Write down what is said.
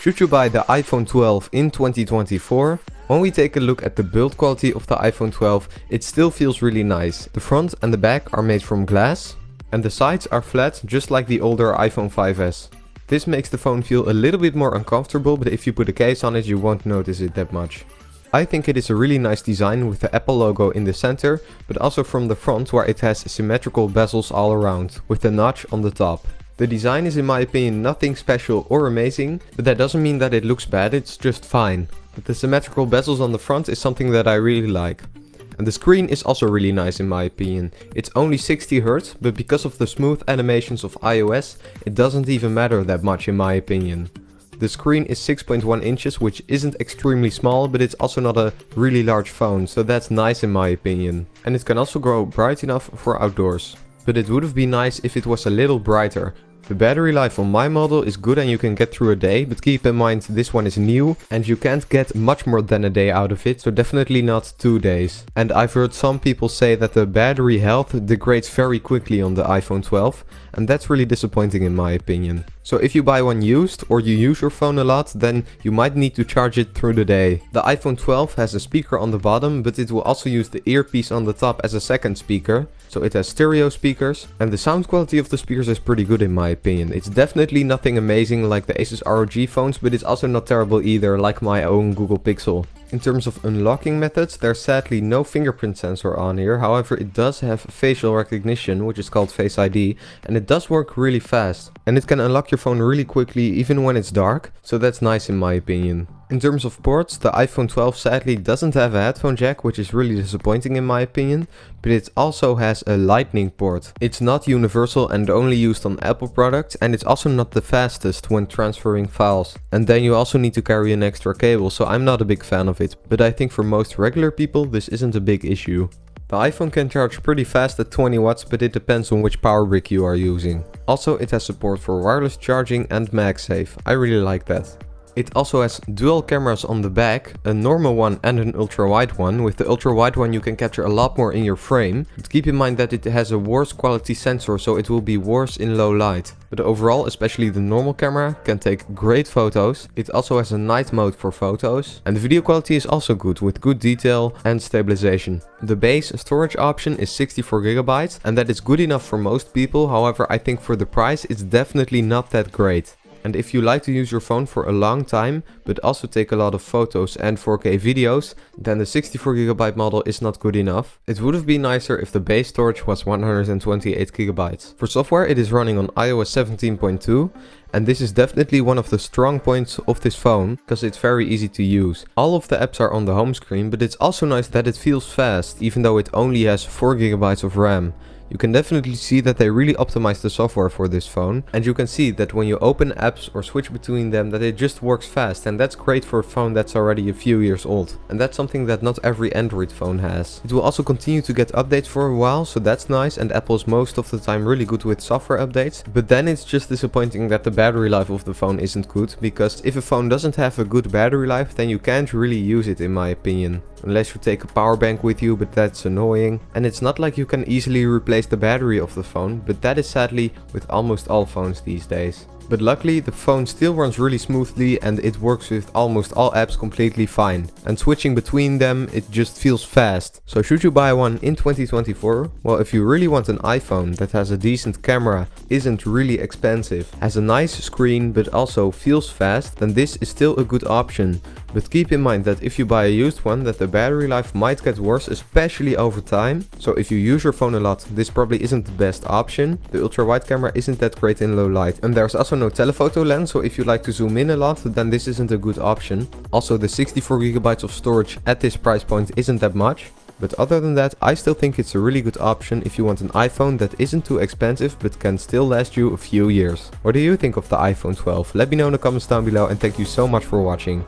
Should you buy the iPhone 12 in 2024? When we take a look at the build quality of the iPhone 12, it still feels really nice. The front and the back are made from glass, and the sides are flat just like the older iPhone 5s. This makes the phone feel a little bit more uncomfortable, but if you put a case on it you won't notice it that much. I think it is a really nice design with the Apple logo in the center, but also from the front where it has symmetrical bezels all around, with the notch on the top. The design is in my opinion nothing special or amazing, but that doesn't mean that it looks bad, it's just fine. But the symmetrical bezels on the front is something that I really like. And the screen is also really nice in my opinion. It's only 60Hz, but because of the smooth animations of iOS, it doesn't even matter that much in my opinion. The screen is 6.1 inches, which isn't extremely small, but it's also not a really large phone, so that's nice in my opinion. And it can also grow bright enough for outdoors. But it would have been nice if it was a little brighter. The battery life on my model is good and you can get through a day, but keep in mind this one is new and you can't get much more than a day out of it, so definitely not 2 days. And I've heard some people say that the battery health degrades very quickly on the iPhone 12, and that's really disappointing in my opinion. So if you buy one used or you use your phone a lot, then you might need to charge it through the day. The iPhone 12 has a speaker on the bottom, but it will also use the earpiece on the top as a second speaker. So it has stereo speakers, and the sound quality of the speakers is pretty good in my opinion. It's definitely nothing amazing like the Asus ROG phones, but it's also not terrible either like my own Google Pixel. In terms of unlocking methods, there's sadly no fingerprint sensor on here, however it does have facial recognition, which is called Face ID, and it does work really fast. And it can unlock your phone really quickly even when it's dark, so that's nice in my opinion. In terms of ports, the iPhone 12 sadly doesn't have a headphone jack, which is really disappointing in my opinion, but it also has a lightning port. It's not universal and only used on Apple products, and it's also not the fastest when transferring files. And then you also need to carry an extra cable, so I'm not a big fan of it, but I think for most regular people this isn't a big issue. The iPhone can charge pretty fast at 20 watts, but it depends on which power brick you are using. Also, it has support for wireless charging and MagSafe. I really like that. It also has dual cameras on the back, a normal one and an ultra-wide one. With the ultra-wide one you can capture a lot more in your frame, but keep in mind that it has a worse quality sensor, so it will be worse in low light. But overall, especially the normal camera can take great photos. It also has a night mode for photos, and the video quality is also good with good detail and stabilization. The base storage option is 64GB, and that is good enough for most people, however I think for the price it's definitely not that great. And if you like to use your phone for a long time, but also take a lot of photos and 4K videos, then the 64GB model is not good enough. It would have been nicer if the base storage was 128GB. For software it is running on iOS 17.2, and this is definitely one of the strong points of this phone, because it's very easy to use. All of the apps are on the home screen, but it's also nice that it feels fast, even though it only has 4GB of RAM. You can definitely see that they really optimized the software for this phone, and you can see that when you open apps or switch between them that it just works fast, and that's great for a phone that's already a few years old. And that's something that not every Android phone has. It will also continue to get updates for a while, so that's nice, and Apple is most of the time really good with software updates. But then it's just disappointing that the battery life of the phone isn't good, because if a phone doesn't have a good battery life then you can't really use it in my opinion. Unless you take a power bank with you, but that's annoying. And it's not like you can easily replace the battery of the phone, but that is sadly with almost all phones these days. But luckily the phone still runs really smoothly and it works with almost all apps completely fine. And switching between them, it just feels fast. So should you buy one in 2024? Well, if you really want an iPhone that has a decent camera, isn't really expensive, has a nice screen but also feels fast, then this is still a good option. But keep in mind that if you buy a used one, that the battery life might get worse, especially over time. So if you use your phone a lot, this probably isn't the best option. The ultra-wide camera isn't that great in low light. And there's also no telephoto lens, so if you like to zoom in a lot, then this isn't a good option. Also, the 64GB of storage at this price point isn't that much. But other than that, I still think it's a really good option if you want an iPhone that isn't too expensive but can still last you a few years. What do you think of the iPhone 12? Let me know in the comments down below, and thank you so much for watching.